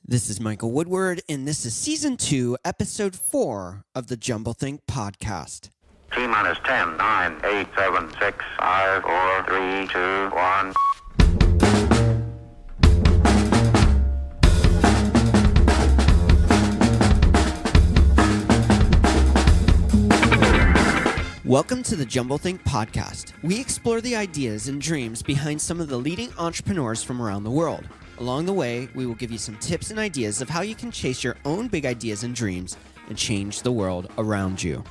This is Michael Woodward, and this is Season 2, Episode 4 of the Jumblethink Podcast. T-minus 10, 9, 8, 7, 6, 5, 4, 3, 2, 1. Welcome to the Jumblethink Podcast. We explore the ideas and dreams behind some of the leading entrepreneurs from around the world. Along the way, we will give you some tips and ideas of how you can chase your own big ideas and dreams and change the world around you.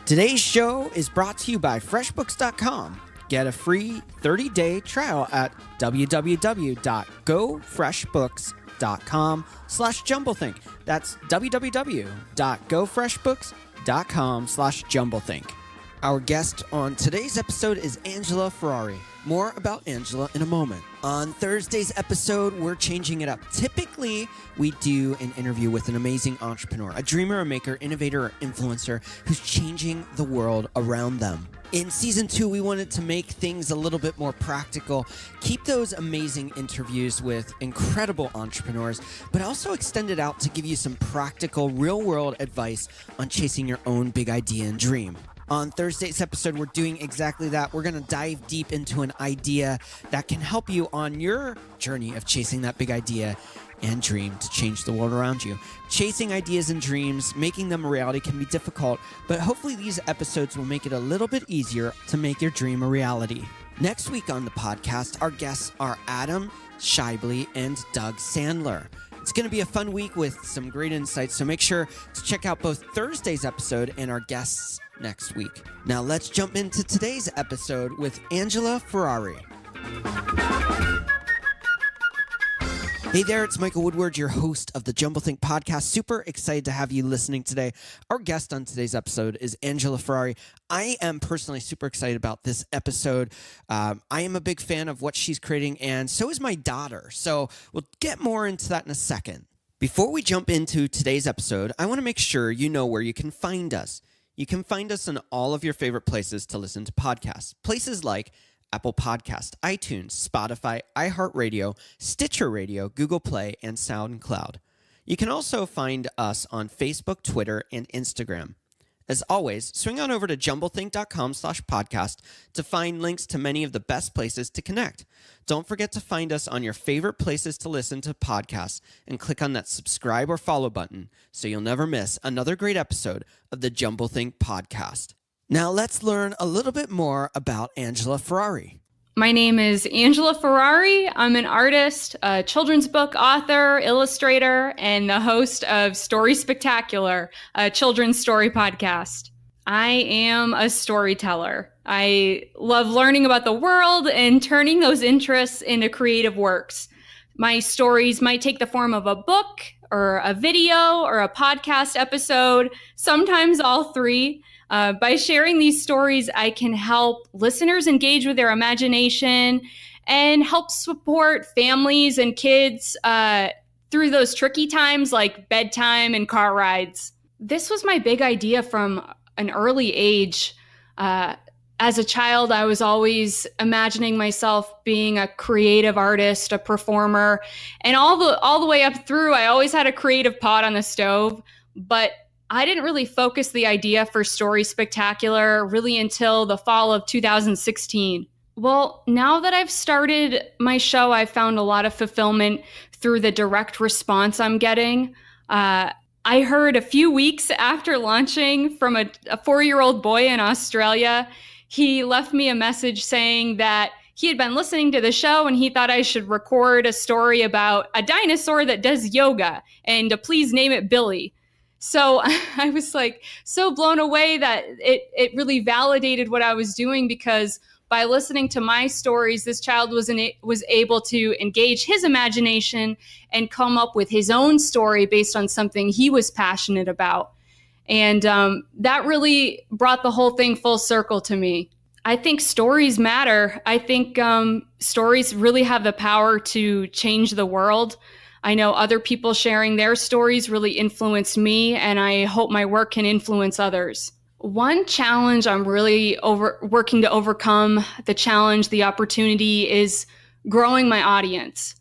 Today's show is brought to you by FreshBooks.com. Get a free 30-day trial at www.gofreshbooks.com/jumblethink. That's www.gofreshbooks.com/jumblethink. Our guest on today's episode is Angela Ferrari. More about Angela in a moment. On Thursday's episode, we're changing it up. Typically, we do an interview with an amazing entrepreneur, a dreamer, a maker, innovator, or influencer who's changing the world around them. In Season 2, we wanted to make things a little bit more practical, keep those amazing interviews with incredible entrepreneurs, but also extend it out to give you some practical, real-world advice on chasing your own big idea and dream. On Thursday's episode, we're doing exactly that. We're going to dive deep into an idea that can help you on your journey of chasing that big idea and dream to change the world around you. Chasing ideas and dreams, making them a reality can be difficult, but hopefully these episodes will make it a little bit easier to make your dream a reality. Next week on the podcast, our guests are Adam Shibley and Doug Sandler. It's going to be a fun week with some great insights, so make sure to check out both Thursday's episode and our guests next week. Now let's jump into today's episode with Angela Ferrari. Hey there, it's Michael Woodward, your host of the Jumblethink Podcast. Super excited to have you listening today. Our guest on today's episode is Angela Ferrari. I am personally super excited about this episode. I am a big fan of what she's creating, and so is my daughter. So we'll get more into that in a second. Before we jump into today's episode, I want to make sure you know where you can find us. You can find us in all of your favorite places to listen to podcasts. Places like Apple Podcast, iTunes, Spotify, iHeartRadio, Stitcher Radio, Google Play, and SoundCloud. You can also find us on Facebook, Twitter, and Instagram. As always, swing on over to jumblethink.com/podcast to find links to many of the best places to connect. Don't forget to find us on your favorite places to listen to podcasts and click on that subscribe or follow button so you'll never miss another great episode of the Jumblethink Podcast. Now let's learn a little bit more about Angela Ferrari. My name is Angela Ferrari. I'm an artist, a children's book author, illustrator, and the host of Story Spectacular, a children's story podcast. I am a storyteller. I love learning about the world and turning those interests into creative works. My stories might take the form of a book or a video or a podcast episode, sometimes all three. By sharing these stories, I can help listeners engage with their imagination and help support families and kids through those tricky times like bedtime and car rides. This was my big idea from an early age. As a child, I was always imagining myself being a creative artist, a performer, and all the way up through, I always had a creative pot on the stove, but I didn't really focus the idea for Story Spectacular really until the fall of 2016. Well, now that I've started my show, I've found a lot of fulfillment through the direct response I'm getting. I heard a few weeks after launching from a 4-year-old boy in Australia. He left me a message saying that he had been listening to the show and he thought I should record a story about a dinosaur that does yoga and to please name it Billy. So I was like so blown away that it really validated what I was doing, because by listening to my stories, this child was able to engage his imagination and come up with his own story based on something he was passionate about. And that really brought the whole thing full circle to me. I think stories matter. I think stories really have the power to change the world. I know other people sharing their stories really influenced me, and I hope my work can influence others. One challenge I'm really working to overcome, the opportunity, is growing my audience.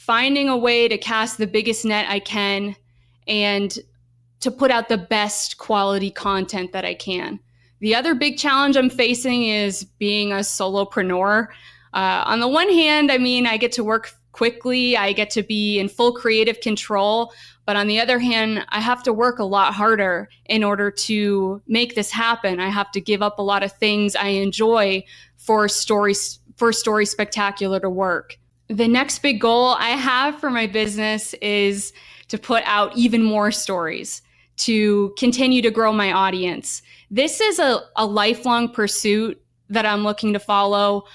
finding a way to cast the biggest net I can and to put out the best quality content that I can. The other big challenge I'm facing is being a solopreneur. On the one hand, I mean, I get to work quickly, I get to be in full creative control, but on the other hand, I have to work a lot harder in order to make this happen. I have to give up a lot of things I enjoy for Story Spectacular to work. The next big goal I have for my business is to put out even more stories, to continue to grow my audience. This is a lifelong pursuit that I'm looking to follow.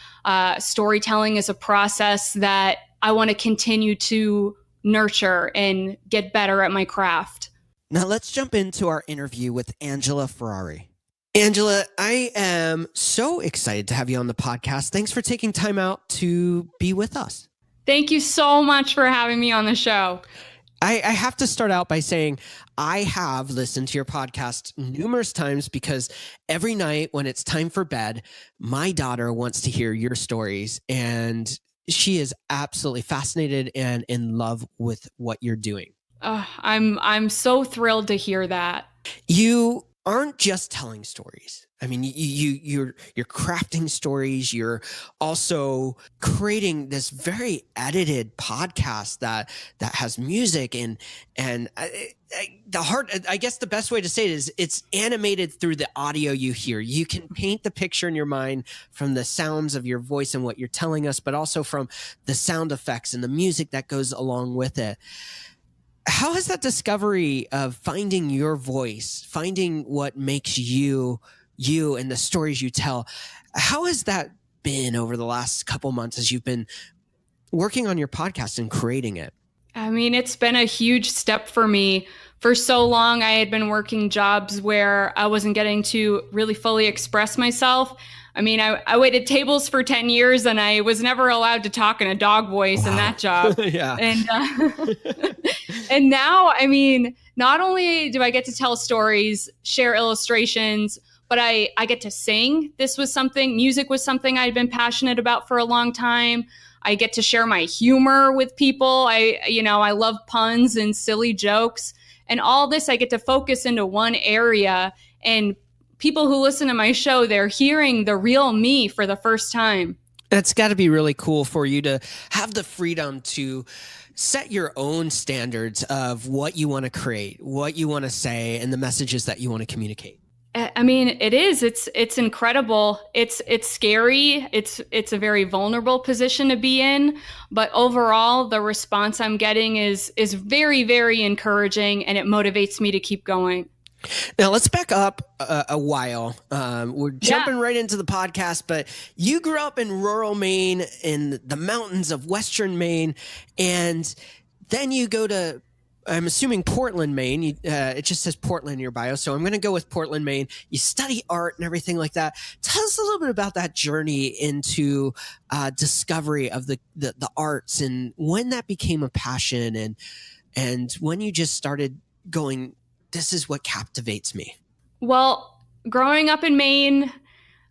Storytelling is a process that I want to continue to nurture and get better at my craft. Now let's jump into our interview with Angela Ferrari. Angela, I am so excited to have you on the podcast. Thanks for taking time out to be with us. Thank you so much for having me on the show. I have to start out by saying I have listened to your podcast numerous times because every night when it's time for bed, my daughter wants to hear your stories, and she is absolutely fascinated and in love with what you're doing. I'm so thrilled to hear that. You aren't just telling stories. I mean, you're crafting stories. You're also creating this very edited podcast that has music and I guess the best way to say it is it's animated through the audio you hear. You can paint the picture in your mind from the sounds of your voice and what you're telling us, but also from the sound effects and the music that goes along with it. How has that discovery of finding your voice, finding what makes you and the stories you tell, how has that been over the last couple months as you've been working on your podcast and creating it? I mean, it's been a huge step for me. For so long, I had been working jobs where I wasn't getting to really fully express myself. I mean, I waited tables for 10 years and I was never allowed to talk in a dog voice in that job. Yeah. And now, I mean, not only do I get to tell stories, share illustrations, but I get to sing. Music was something I'd been passionate about for a long time. I get to share my humor with people. I love puns and silly jokes. And all this, I get to focus into one area, and people who listen to my show, they're hearing the real me for the first time. That's got to be really cool for you to have the freedom to set your own standards of what you want to create, what you want to say, and the messages that you want to communicate. I mean, it is. It's incredible. It's scary. It's a very vulnerable position to be in. But overall, the response I'm getting is very, very encouraging, and it motivates me to keep going. Now, let's back up a while. We're jumping right into the podcast, but you grew up in rural Maine, in the mountains of Western Maine, and then you go to, I'm assuming, Portland, Maine. It just says Portland in your bio, so I'm going to go with Portland, Maine. You study art and everything like that. Tell us a little bit about that journey into discovery of the arts and when that became a passion and when you just started going, this is what captivates me. Well, growing up in Maine,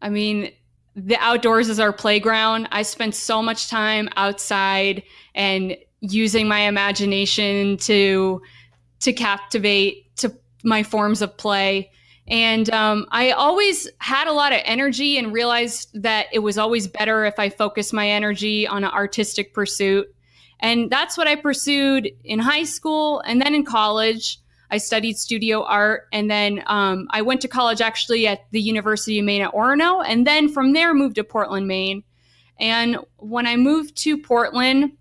I mean, the outdoors is our playground. I spent so much time outside and using my imagination to captivate to my forms of play. And I always had a lot of energy and realized that it was always better if I focused my energy on an artistic pursuit. And that's what I pursued in high school and then in college. I studied studio art, and then I went to college actually at the University of Maine at Orono, and then from there moved to Portland, Maine. And when I moved to Portland,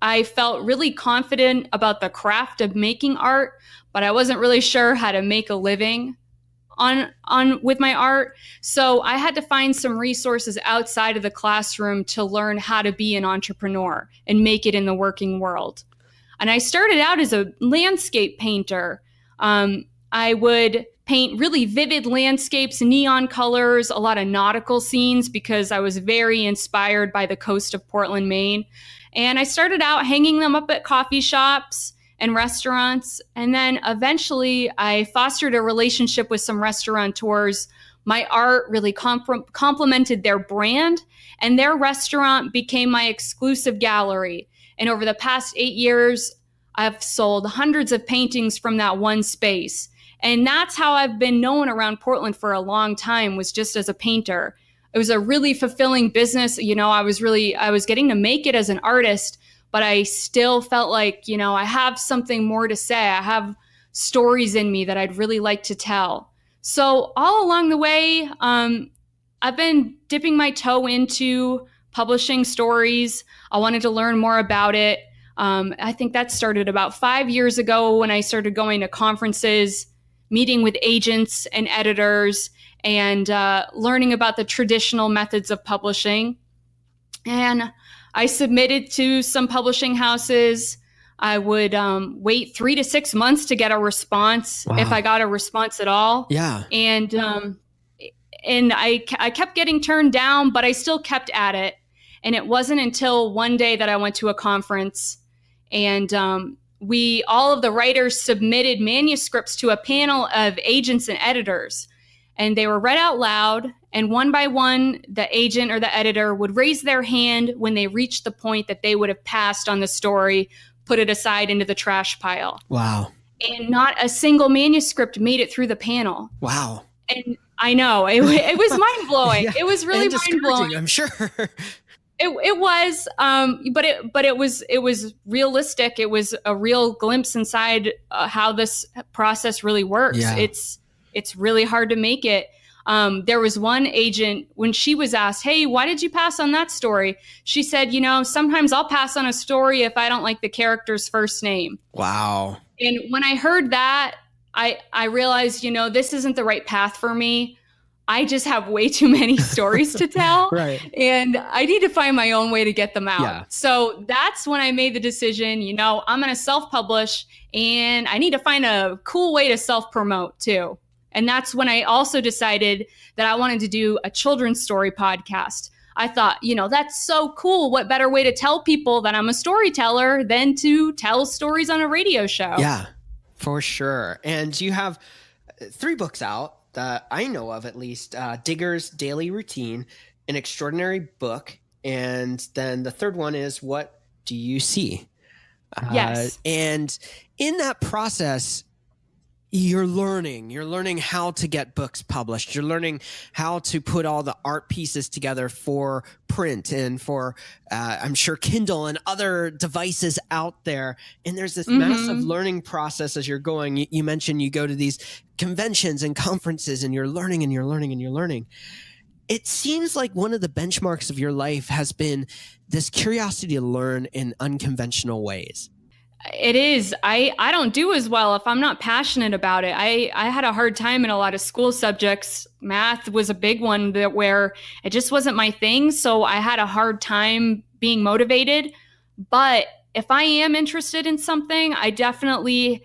I felt really confident about the craft of making art, but I wasn't really sure how to make a living with my art. So I had to find some resources outside of the classroom to learn how to be an entrepreneur and make it in the working world. And I started out as a landscape painter. I would paint really vivid landscapes, neon colors, a lot of nautical scenes because I was very inspired by the coast of Portland, Maine. And I started out hanging them up at coffee shops and restaurants. And then eventually I fostered a relationship with some restaurateurs. My art really complemented their brand, and their restaurant became my exclusive gallery. And over the past 8 years, I've sold hundreds of paintings from that one space. And that's how I've been known around Portland for a long time, was just as a painter. It was a really fulfilling business. I was getting to make it as an artist, but I still felt like, I have something more to say. I have stories in me that I'd really like to tell. So all along the way, I've been dipping my toe into publishing stories. I wanted to learn more about it. I think that started about 5 years ago when I started going to conferences, meeting with agents and editors, and learning about the traditional methods of publishing. And I submitted to some publishing houses. I would wait 3 to 6 months to get a response, Wow. if I got a response at all. Yeah. And I kept getting turned down, but I still kept at it. And it wasn't until one day that I went to a conference, and all of the writers submitted manuscripts to a panel of agents and editors, and they were read out loud. And one by one, the agent or the editor would raise their hand when they reached the point that they would have passed on the story, put it aside into the trash pile. Wow. And not a single manuscript made it through the panel. Wow. And I know it was mind blowing. Yeah. It was really mind blowing. I'm sure. It was, but it was realistic. It was a real glimpse inside how this process really works. Yeah. It's really hard to make it. There was one agent, when she was asked, "Hey, why did you pass on that story?" She said, "Sometimes I'll pass on a story if I don't like the character's first name." Wow. And when I heard that, I realized, this isn't the right path for me. I just have way too many stories to tell. Right. And I need to find my own way to get them out. Yeah. So that's when I made the decision, I'm going to self-publish, and I need to find a cool way to self-promote too. And that's when I also decided that I wanted to do a children's story podcast. I thought, that's so cool. What better way to tell people that I'm a storyteller than to tell stories on a radio show? Yeah, for sure. And you have 3 books out that I know of, at least. Digger's Daily Routine, An Extraordinary Book, and then the third one is What Do You See? Yes. And in that process, you're learning how to get books published. You're learning how to put all the art pieces together for print and for, I'm sure, Kindle and other devices out there. And there's this massive learning process as you're going. You mentioned you go to these conventions and conferences, and you're learning and you're learning and you're learning. It seems like one of the benchmarks of your life has been this curiosity to learn in unconventional ways. It is. I don't do as well if I'm not passionate about it. I had a hard time in a lot of school subjects. Math was a big one where it just wasn't my thing. So I had a hard time being motivated. But if I am interested in something, I definitely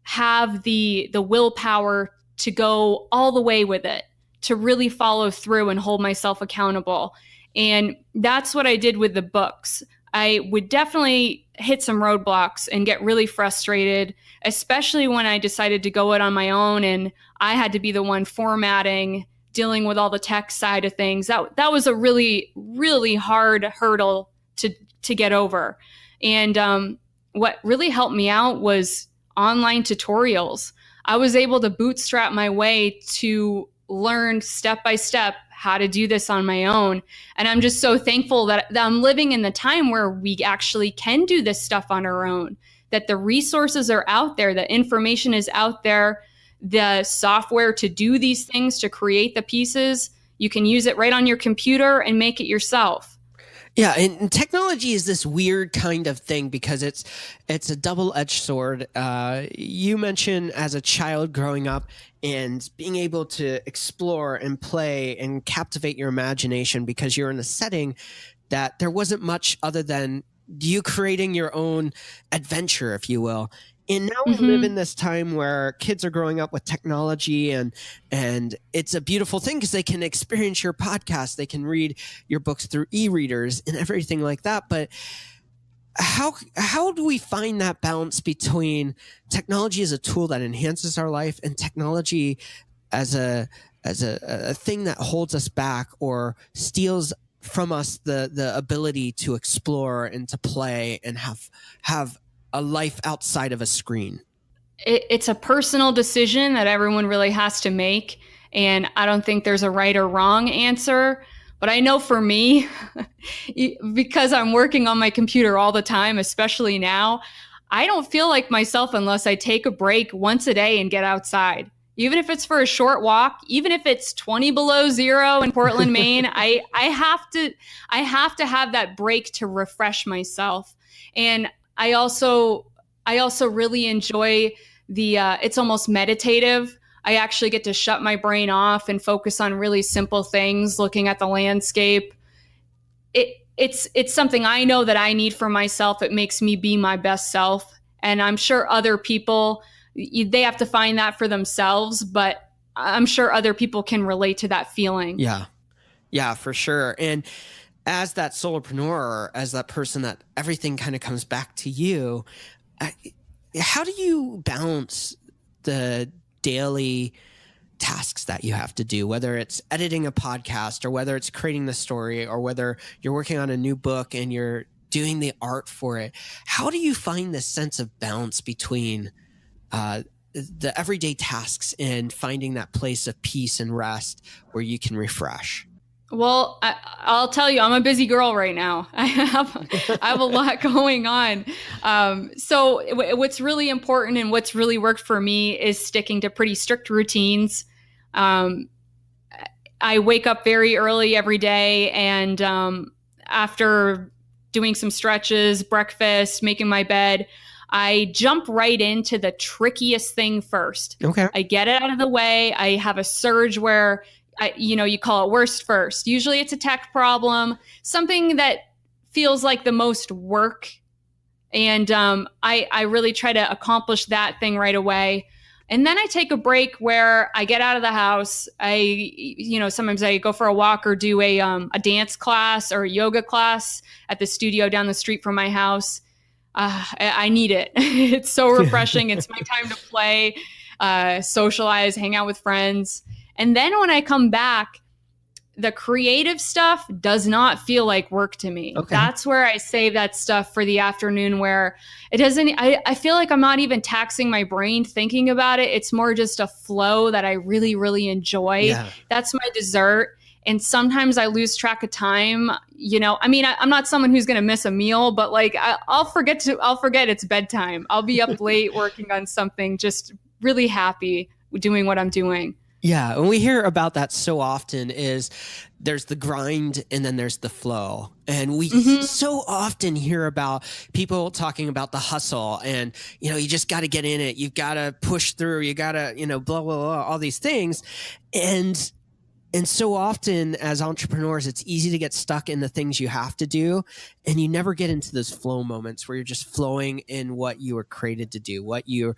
have the willpower to go all the way with it, to really follow through and hold myself accountable. And that's what I did with the books. I would definitely hit some roadblocks and get really frustrated, especially when I decided to go it on my own and I had to be the one formatting, dealing with all the tech side of things. That was a really, really hard hurdle to get over. And what really helped me out was online tutorials. I was able to bootstrap my way to learn step by step how to do this on my own. And I'm just so thankful that I'm living in the time where we actually can do this stuff on our own, that the resources are out there, the information is out there, the software to do these things, to create the pieces. You can use it right on your computer and make it yourself. Yeah, and technology is this weird kind of thing because it's a double-edged sword. You mentioned as a child growing up and being able to explore and play and captivate your imagination because you're in a setting that there wasn't much other than you creating your own adventure, if you will. And now we live in this time where kids are growing up with technology, and it's a beautiful thing because they can experience your podcast, they can read your books through e-readers and everything like that. But how do we find that balance between technology as a tool that enhances our life and technology as a thing that holds us back or steals from us the ability to explore and to play and have a life outside of a screen? It's a personal decision that everyone really has to make. And I don't think there's a right or wrong answer. But I know for me, because I'm working on my computer all the time, especially now, I don't feel like myself unless I take a break once a day and get outside. Even if it's for a short walk, even if it's 20 below zero in Portland, Maine, I have to have that break to refresh myself. And I also really enjoy it's almost meditative. I actually get to shut my brain off and focus on really simple things, looking at the landscape. It's something I know that I need for myself. It makes me be my best self. And I'm sure other people, they have to find that for themselves, but I'm sure other people can relate to that feeling. Yeah, for sure. And as that solopreneur, as that person that everything kind of comes back to you, how do you balance the daily tasks that you have to do, whether it's editing a podcast or whether it's creating the story or whether you're working on a new book and you're doing the art for it? How do you find this sense of balance between the everyday tasks and finding that place of peace and rest where you can refresh? Well, I'll tell you, I'm a busy girl right now. I have a lot going on. So what's really important and what's really worked for me is sticking to pretty strict routines. I wake up very early every day, and after doing some stretches, breakfast, making my bed, I jump right into the trickiest thing first. Okay. I get it out of the way. I have a surge where you call it worst first. Usually it's a tech problem, something that feels like the most work. And I really try to accomplish that thing right away. And then I take a break where I get out of the house. Sometimes I go for a walk or do a dance class or a yoga class at the studio down the street from my house. I need it. It's so refreshing. It's my time to play, socialize, hang out with friends. And then when I come back, the creative stuff does not feel like work to me. Okay. That's where I save that stuff for the afternoon, where it doesn't, I feel like I'm not even taxing my brain thinking about it. It's more just a flow that I really, really enjoy. Yeah. That's my dessert. And sometimes I lose track of time. I'm not someone who's going to miss a meal, but like I'll forget it's bedtime. I'll be up late working on something, just really happy doing what I'm doing. Yeah, and we hear about that so often is there's the grind and then there's the flow. And we so often hear about people talking about the hustle and, you just got to get in it. You've got to push through. You got to, blah, blah, blah, all these things. And so often as entrepreneurs, it's easy to get stuck in the things you have to do. And you never get into those flow moments where you're just flowing in what you were created to do, what you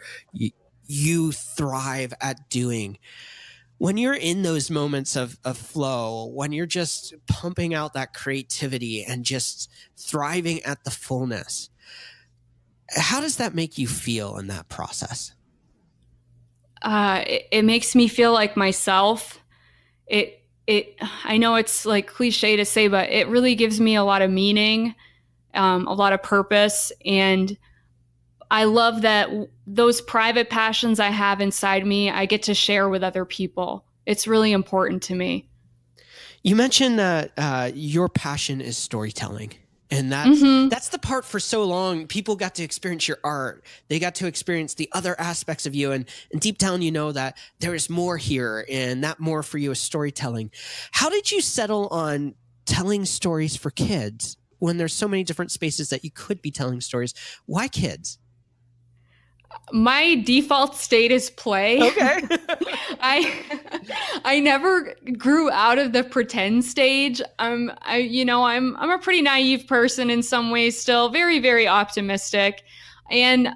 thrive at doing. When you're in those moments of flow, when you're just pumping out that creativity and just thriving at the fullness, how does that make you feel in that process? It makes me feel like myself. I know it's like cliche to say, but it really gives me a lot of meaning, a lot of purpose. And I love that those private passions I have inside me, I get to share with other people. It's really important to me. You mentioned that your passion is storytelling. And that's the part for so long. People got to experience your art. They got to experience the other aspects of you. And deep down, that there is more here, and that more for you is storytelling. How did you settle on telling stories for kids when there's so many different spaces that you could be telling stories? Why kids? My default state is play. Okay. I never grew out of the pretend stage. I'm a pretty naive person in some ways still, very, very optimistic. And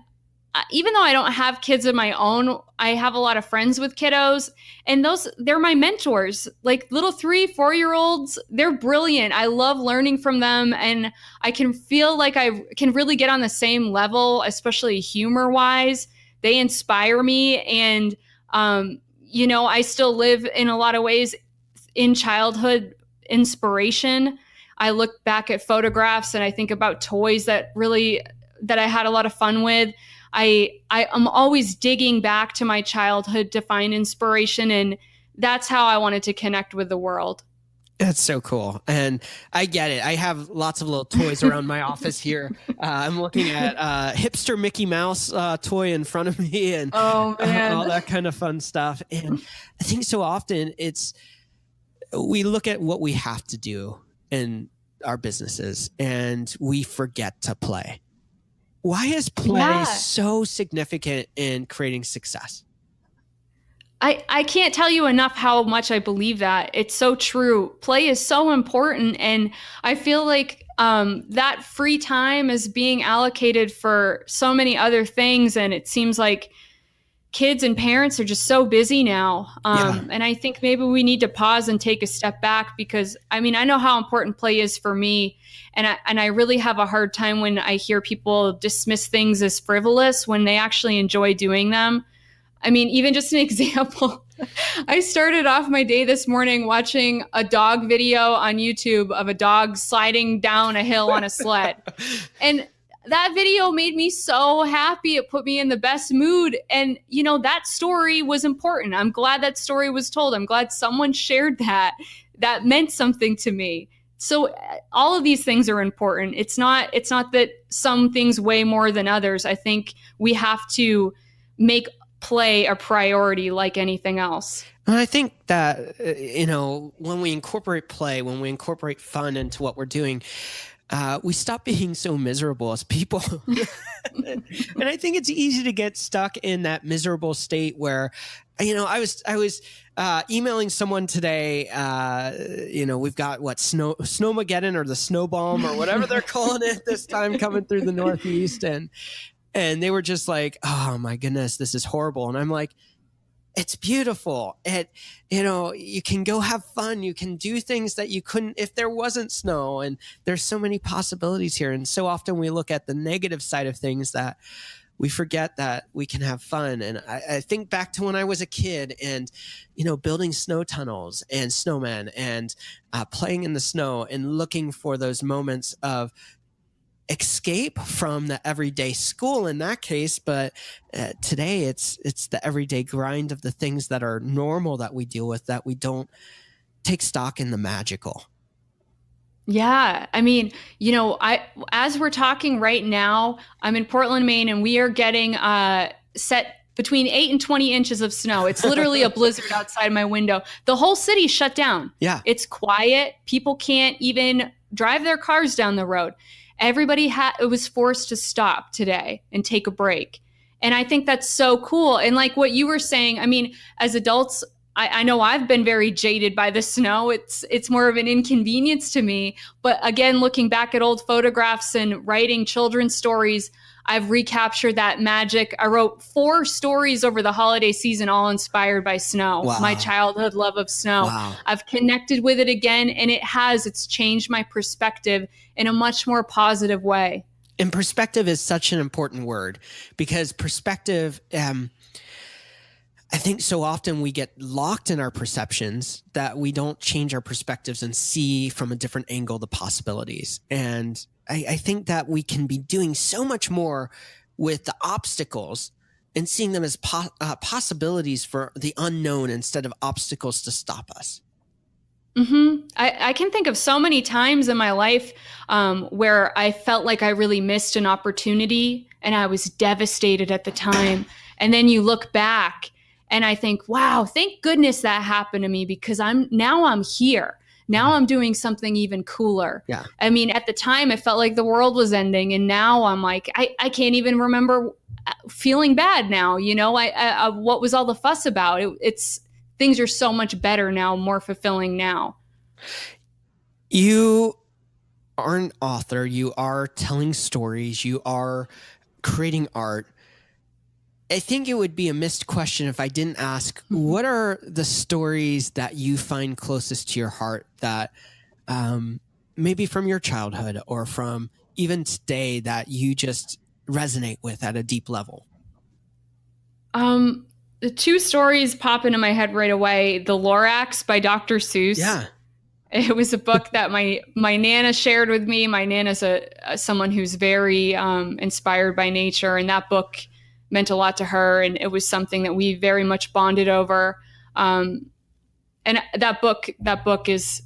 even though I don't have kids of my own, I have a lot of friends with kiddos, and they're my mentors. Like little 3-4-year-olds, they're brilliant. I love learning from them, and I can feel like I can really get on the same level, especially humor wise. They inspire me, and I still live in a lot of ways in childhood inspiration. I look back at photographs and I think about toys that I had a lot of fun with. I am always digging back to my childhood to find inspiration, and that's how I wanted to connect with the world. That's so cool. And I get it. I have lots of little toys around my office here. I'm looking at hipster Mickey Mouse toy in front of me and Oh, man. all that kind of fun stuff. And I think so often we look at what we have to do in our businesses and we forget to play. Why is play so significant in creating success? I can't tell you enough how much I believe that. It's so true. Play is so important. And I feel like that free time is being allocated for so many other things. And it seems like kids and parents are just so busy now. And I think maybe we need to pause and take a step back, because I mean, I know how important play is for me. And I really have a hard time when I hear people dismiss things as frivolous when they actually enjoy doing them. I mean, even just an example, I started off my day this morning watching a dog video on YouTube of a dog sliding down a hill on a sled. And that video made me so happy. It put me in the best mood. And, you know, that story was important. I'm glad that story was told. I'm glad someone shared that. That meant something to me. So all of these things are important. It's not that some things weigh more than others. I think we have to make play a priority like anything else. And I think that, when we incorporate play, when we incorporate fun into what we're doing, we stop being so miserable as people. And I think it's easy to get stuck in that miserable state where, I was emailing someone today. We've got Snowmageddon or the snow bomb or whatever they're calling it this time coming through the Northeast. And they were just like, oh my goodness, this is horrible. And I'm like, it's beautiful. You can go have fun. You can do things that you couldn't if there wasn't snow. And there's so many possibilities here. And so often we look at the negative side of things that we forget that we can have fun. And I think back to when I was a kid and, building snow tunnels and snowmen and playing in the snow and looking for those moments of escape from the everyday school in that case, but today it's the everyday grind of the things that are normal that we deal with, that we don't take stock in the magical. Yeah. I mean, as we're talking right now, I'm in Portland, Maine, and we are getting set between 8 and 20 inches of snow. It's literally a blizzard outside my window. The whole city shut down. Yeah. It's quiet. People can't even drive their cars down the road. Everybody was forced to stop today and take a break. And I think that's so cool. And like what you were saying, I mean, as adults, I know I've been very jaded by the snow. It's more of an inconvenience to me. But again, looking back at old photographs and writing children's stories, I've recaptured that magic. I wrote 4 stories over the holiday season, all inspired by snow. Wow. My childhood love of snow. Wow. I've connected with it again, and it's changed my perspective in a much more positive way. And perspective is such an important word, because perspective, I think so often we get locked in our perceptions that we don't change our perspectives and see from a different angle the possibilities. And I think that we can be doing so much more with the obstacles and seeing them as possibilities for the unknown instead of obstacles to stop us. Mm-hmm. I can think of so many times in my life where I felt like I really missed an opportunity and I was devastated at the time. And then you look back and I think, wow, thank goodness that happened to me, because I'm here. Now I'm doing something even cooler. Yeah. I mean, at the time, it felt like the world was ending. And now I'm like, I can't even remember feeling bad now. What was all the fuss about? Things are so much better now, more fulfilling now. You are an author. You are telling stories. You are creating art. I think it would be a missed question if I didn't ask, what are the stories that you find closest to your heart that maybe from your childhood or from even today that you just resonate with at a deep level? The 2 stories pop into my head right away. The Lorax by Dr. Seuss. Yeah. It was a book that my Nana shared with me. My Nana's someone who's very inspired by nature, and that book meant a lot to her, and it was something that we very much bonded over. And that book is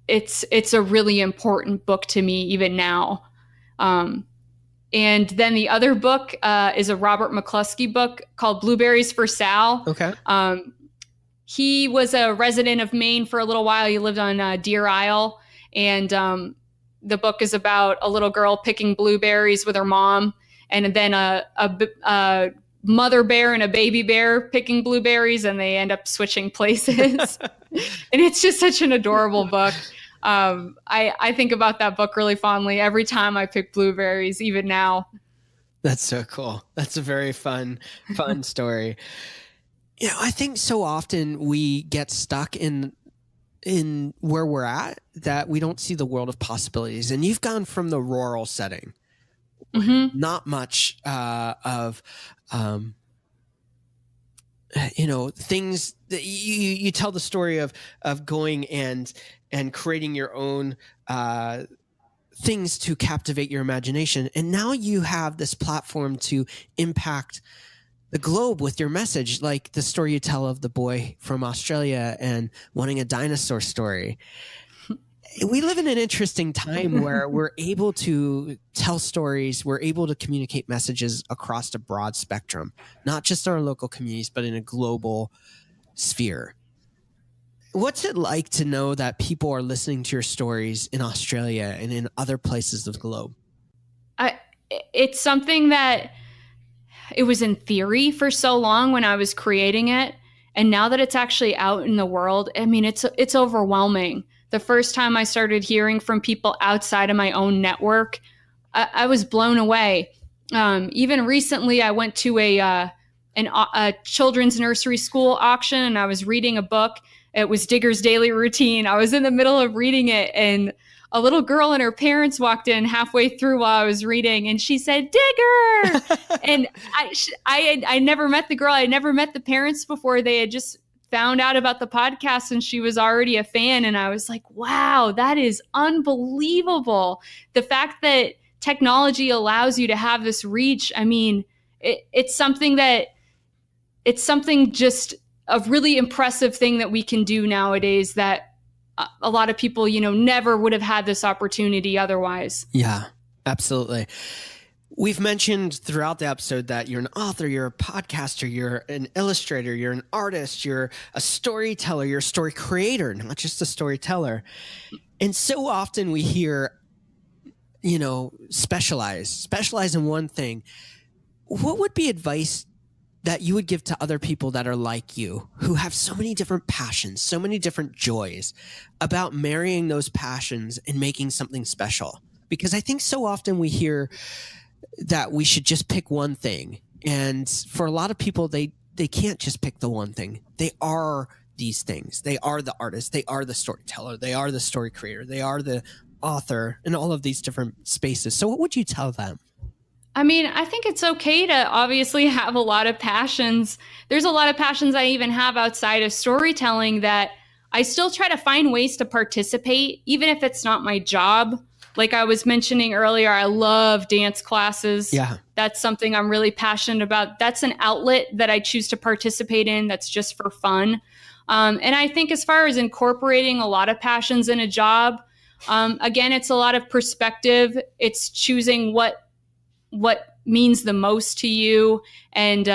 it's a really important book to me even now. And then the other book is a Robert McCluskey book called Blueberries for Sal. Okay. He was a resident of Maine for a little while. He lived on Deer Isle. And the book is about a little girl picking blueberries with her mom. And then a mother bear and a baby bear picking blueberries. And they end up switching places. And it's just such an adorable book. I think about that book really fondly every time I pick blueberries, even now. That's so cool. That's a very fun story. You know, I think so often we get stuck in where we're at that we don't see the world of possibilities. And you've gone from the rural setting, not much of things that you tell the story of going and creating your own things to captivate your imagination. And now you have this platform to impact the globe with your message, like the story you tell of the boy from Australia and wanting a dinosaur story. We live in an interesting time where we're able to tell stories, we're able to communicate messages across a broad spectrum, not just our local communities, but in a global sphere. What's it like to know that people are listening to your stories in Australia and in other places of the globe? It's something that it was in theory for so long when I was creating it. And now that it's actually out in the world, I mean, it's overwhelming. The first time I started hearing from people outside of my own network, I was blown away. Even recently, I went to a children's nursery school auction, and I was reading a book. It was Digger's Daily Routine. I was in the middle of reading it, and a little girl and her parents walked in halfway through while I was reading, and she said, "Digger!" And I never met the girl. I never met the parents before. They had just found out about the podcast, and she was already a fan. And I was like, wow, that is unbelievable. The fact that technology allows you to have this reach. I mean, it's something just a really impressive thing that we can do nowadays that a lot of people, never would have had this opportunity otherwise. Yeah, absolutely. We've mentioned throughout the episode that you're an author, you're a podcaster, you're an illustrator, you're an artist, you're a storyteller, you're a story creator, not just a storyteller. And so often we hear, specialize in one thing. What would be advice that you would give to other people that are like you, who have so many different passions, so many different joys, about marrying those passions and making something special? Because I think so often we hear that we should just pick one thing. And for a lot of people, they can't just pick the one thing. They are these things. They are the artist. They are the storyteller. They are the story creator. They are the author in all of these different spaces. So what would you tell them? I mean, I think it's okay to obviously have a lot of passions. There's a lot of passions I even have outside of storytelling that I still try to find ways to participate, even if it's not my job. Like I was mentioning earlier, I love dance classes. Yeah. That's something I'm really passionate about. That's an outlet that I choose to participate in that's just for fun. And I think as far as incorporating a lot of passions in a job, again, it's a lot of perspective. It's choosing what means the most to you and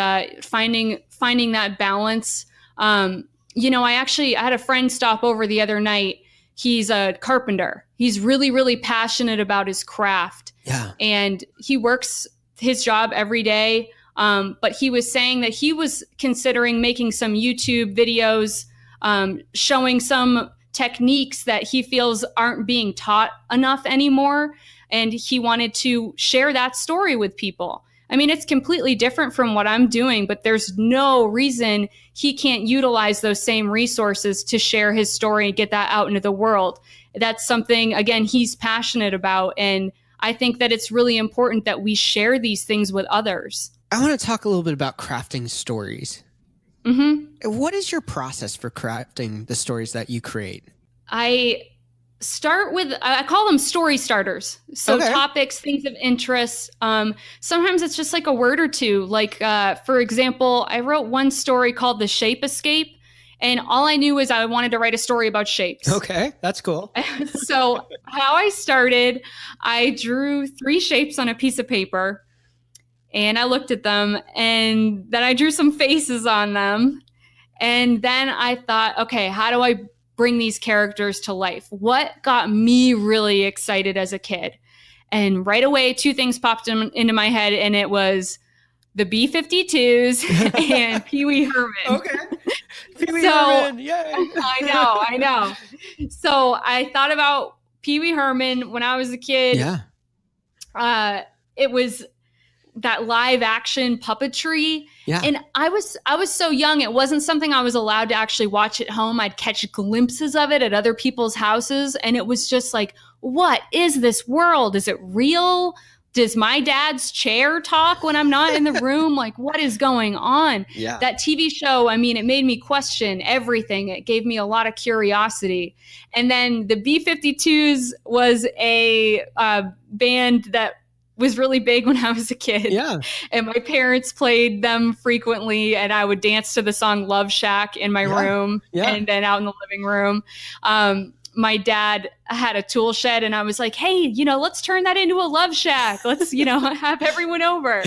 finding that balance. I had a friend stop over the other night. He's a carpenter. He's really, really passionate about his craft. Yeah. And he works his job every day. But he was saying that he was considering making some YouTube videos showing some techniques that he feels aren't being taught enough anymore. And he wanted to share that story with people. I mean, it's completely different from what I'm doing, but there's no reason he can't utilize those same resources to share his story and get that out into the world. That's something, again, he's passionate about. And I think that it's really important that we share these things with others. I want to talk a little bit about crafting stories. Mm-hmm. What is your process for crafting the stories that you create? I start with, I call them story starters. So Okay. topics, things of interest. Sometimes it's just like a word or two. Like, for example, I wrote one story called The Shape Escape. And all I knew is I wanted to write a story about shapes. Okay, that's cool. So how I started, I drew 3 shapes on a piece of paper and I looked at them and then I drew some faces on them. And then I thought, okay, how do I bring these characters to life? What got me really excited as a kid? And right away, 2 things popped into my head, and it was the B-52s and Pee Wee Herman. Okay. Pee Wee Herman, yay. I know. So I thought about Pee Wee Herman when I was a kid. Yeah. It was that live action puppetry. Yeah. And I was so young, it wasn't something I was allowed to actually watch at home. I'd catch glimpses of it at other people's houses. And it was just like, what is this world? Is it real? Does my dad's chair talk when I'm not in the room? Like, what is going on? Yeah. That TV show, I mean, it made me question everything. It gave me a lot of curiosity. And then the B-52s was a band that was really big when I was a kid. Yeah. And my parents played them frequently, and I would dance to the song Love Shack in my room and then out in the living room. My dad had a tool shed, and I was like, hey, let's turn that into a love shack. Let's, have everyone over.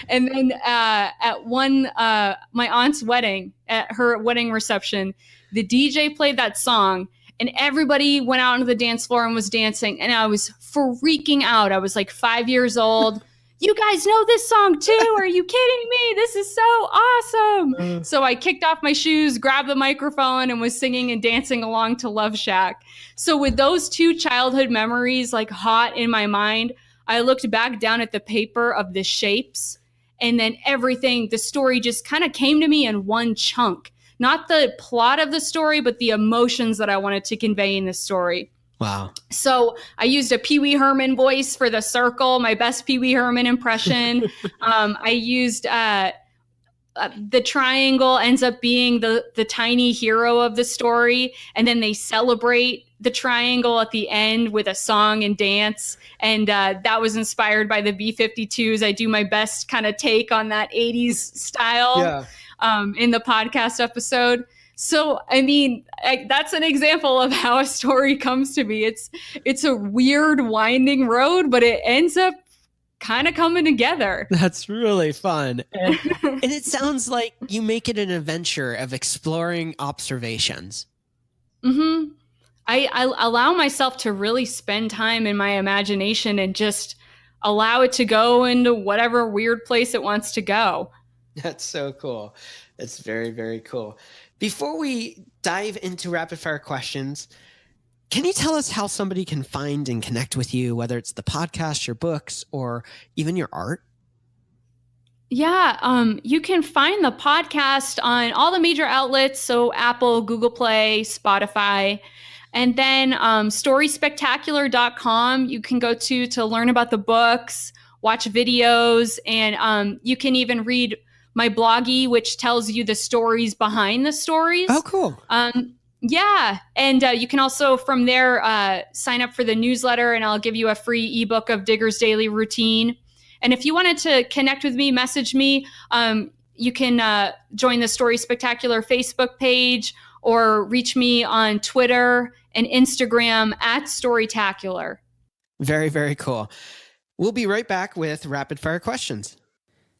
And then at my aunt's wedding, at her wedding reception, the DJ played that song, and everybody went out onto the dance floor and was dancing. And I was freaking out. I was like 5 years old. You guys know this song too? Are you kidding me? This is so awesome. So I kicked off my shoes, grabbed the microphone, and was singing and dancing along to Love Shack. So with those 2 childhood memories like hot in my mind, I looked back down at the paper of the shapes, and then the story just kind of came to me in one chunk. Not the plot of the story, but the emotions that I wanted to convey in the story. Wow. So I used a Pee Wee Herman voice for the circle, my best Pee Wee Herman impression. I used the triangle ends up being the tiny hero of the story. And then they celebrate the triangle at the end with a song and dance. And that was inspired by the B-52s. I do my best kind of take on that 80s style in the podcast episode. So, I mean, that's an example of how a story comes to me. It's a weird, winding road, but it ends up kind of coming together. That's really fun. And it sounds like you make it an adventure of exploring observations. Mm-hmm. I allow myself to really spend time in my imagination and just allow it to go into whatever weird place it wants to go. That's so cool. It's very, very cool. Before we dive into rapid fire questions, can you tell us how somebody can find and connect with you, whether it's the podcast, your books, or even your art? Yeah, you can find the podcast on all the major outlets, so Apple, Google Play, Spotify, and then storyspectacular.com you can go to learn about the books, watch videos, and you can even read my bloggy, which tells you the stories behind the stories. Oh, cool. Yeah. And you can also from there sign up for the newsletter, and I'll give you a free ebook of Digger's Daily Routine. And if you wanted to connect with me, message me, you can join the Story Spectacular Facebook page or reach me on Twitter and Instagram at Storytacular. Very, very cool. We'll be right back with rapid fire questions.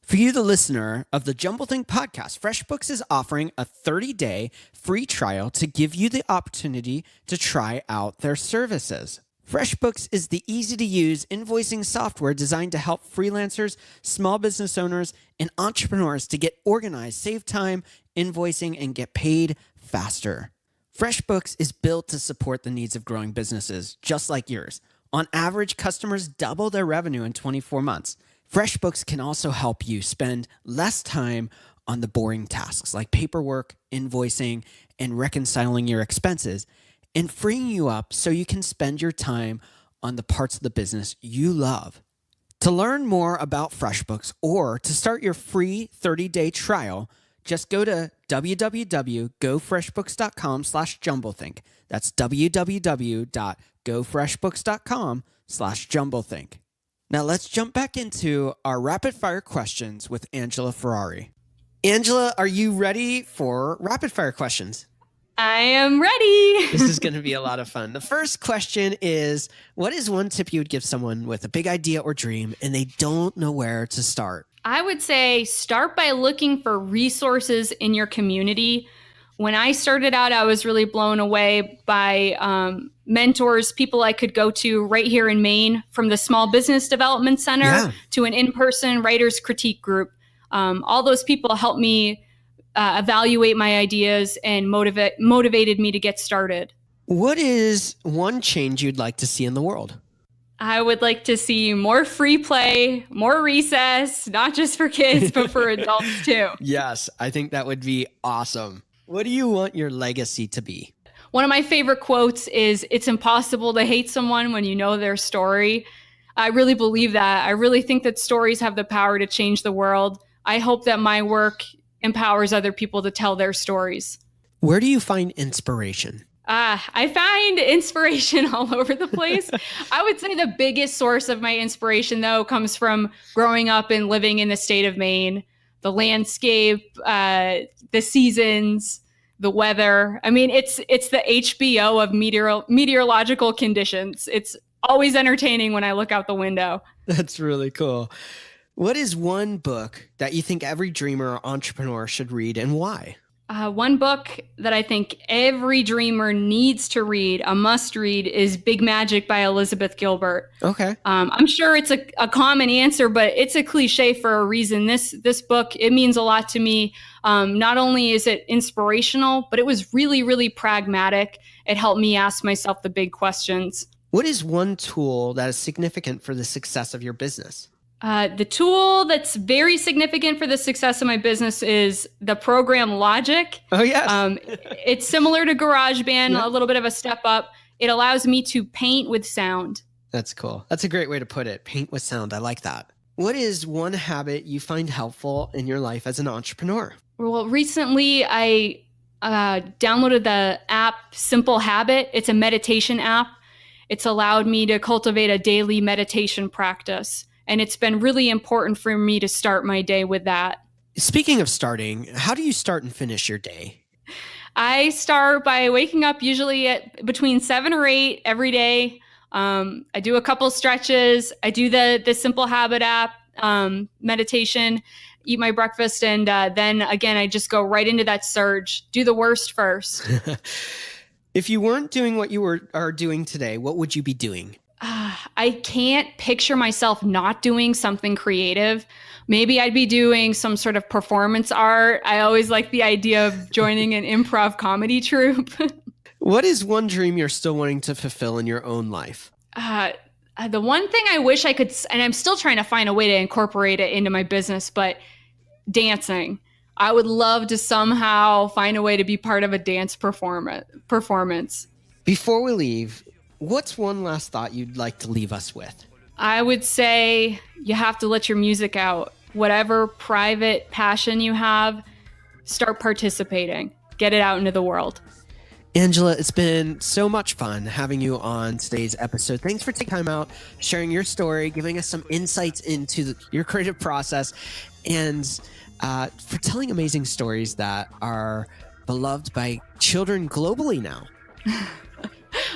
For you, the listener of the Jumble Think podcast, FreshBooks is offering a 30-day free trial to give you the opportunity to try out their services. FreshBooks is the easy-to-use invoicing software designed to help freelancers, small business owners, and entrepreneurs to get organized, save time, invoicing, and get paid faster. FreshBooks is built to support the needs of growing businesses just like yours. On average, customers double their revenue in 24 months. FreshBooks can also help you spend less time on the boring tasks like paperwork, invoicing, and reconciling your expenses, and freeing you up so you can spend your time on the parts of the business you love. To learn more about FreshBooks or to start your free 30-day trial, Just go to www.gofreshbooks.com/jumblethink. That's www.gofreshbooks.com/jumblethink. Now let's jump back into our rapid fire questions with Angela Ferrari. Angela, are you ready for rapid fire questions? I am ready. This is going to be a lot of fun. The first question is, what is one tip you would give someone with a big idea or dream and they don't know where to start? I would say start by looking for resources in your community. When I started out, I was really blown away by mentors, people I could go to right here in Maine, from the Small Business Development Center to an in-person writer's critique group. All those people helped me evaluate my ideas and motivated me to get started. What is one change you'd like to see in the world? I would like to see more free play, more recess, not just for kids, but for adults too. Yes, I think that would be awesome. What do you want your legacy to be? One of my favorite quotes is, "It's impossible to hate someone when you know their story." I really believe that. I really think that stories have the power to change the world. I hope that my work empowers other people to tell their stories. Where do you find inspiration? I find inspiration all over the place. I would say the biggest source of my inspiration, though, comes from growing up and living in the state of Maine. The landscape, the seasons, the weather. I mean, it's the HBO of meteorological conditions. It's always entertaining when I look out the window. That's really cool. What is one book that you think every dreamer or entrepreneur should read and why? One book that I think every dreamer needs to read, a must read, is Big Magic by Elizabeth Gilbert. Okay. I'm sure it's a common answer, but it's a cliche for a reason. This book, it means a lot to me. Not only is it inspirational, but it was really, really pragmatic. It helped me ask myself the big questions. What is one tool that is significant for the success of your business? The tool that's very significant for the success of my business is the program Logic. Oh, yes. It's similar to GarageBand, a little bit of a step up. It allows me to paint with sound. That's cool. That's a great way to put it. Paint with sound. I like that. What is one habit you find helpful in your life as an entrepreneur? Well, recently I downloaded the app Simple Habit. It's a meditation app. It's allowed me to cultivate a daily meditation practice. And it's been really important for me to start my day with that. Speaking of starting, how do you start and finish your day? I start by waking up usually at between 7 or 8 every day. I do a couple stretches. I do the Simple Habit app, meditation, eat my breakfast, and then again, I just go right into that surge. Do the worst first. If you weren't doing what you are doing today, what would you be doing? I can't picture myself not doing something creative. Maybe I'd be doing some sort of performance art. I always like the idea of joining an improv comedy troupe. What is one dream you're still wanting to fulfill in your own life? The one thing I wish I could, and I'm still trying to find a way to incorporate it into my business, but dancing. I would love to somehow find a way to be part of a dance performance. Before we leave, what's one last thought you'd like to leave us with? I would say you have to let your music out. Whatever private passion you have, start participating. Get it out into the world. Angela, it's been so much fun having you on today's episode. Thanks for taking time out, sharing your story, giving us some insights into your creative process, and for telling amazing stories that are beloved by children globally now.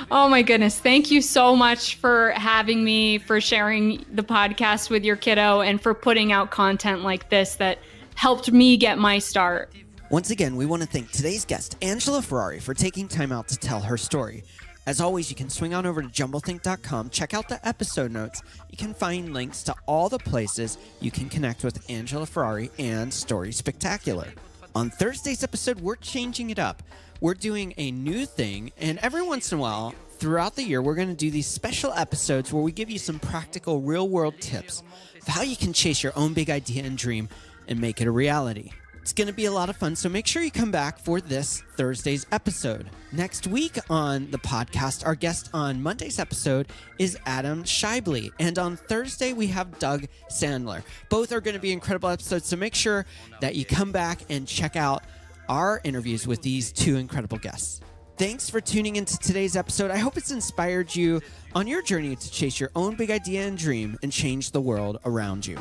Oh my goodness. Thank you so much for having me, for sharing the podcast with your kiddo, and for putting out content like this that helped me get my start. Once again, we want to thank today's guest, Angela Ferrari, for taking time out to tell her story. As always, you can swing on over to jumblethink.com, check out the episode notes. You can find links to all the places you can connect with Angela Ferrari and Story Spectacular. On Thursday's episode, we're changing it up. We're doing a new thing, and every once in a while, throughout the year, we're going to do these special episodes where we give you some practical, real-world tips of how you can chase your own big idea and dream and make it a reality. It's going to be a lot of fun, so make sure you come back for this Thursday's episode. Next week on the podcast, our guest on Monday's episode is Adam Shively, and on Thursday we have Doug Sandler. Both are going to be incredible episodes, so make sure that you come back and check out our interviews with these two incredible guests. Thanks for tuning into today's episode. I hope it's inspired you on your journey to chase your own big idea and dream and change the world around you.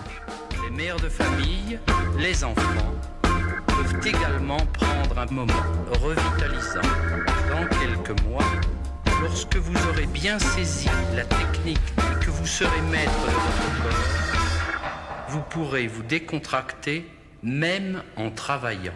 Les mères de famille, les enfants, peuvent également prendre un moment revitalisant dans quelques mois, lorsque vous aurez bien saisi la technique et que vous serez maître de votre corps. Vous pourrez vous décontracter même en travaillant.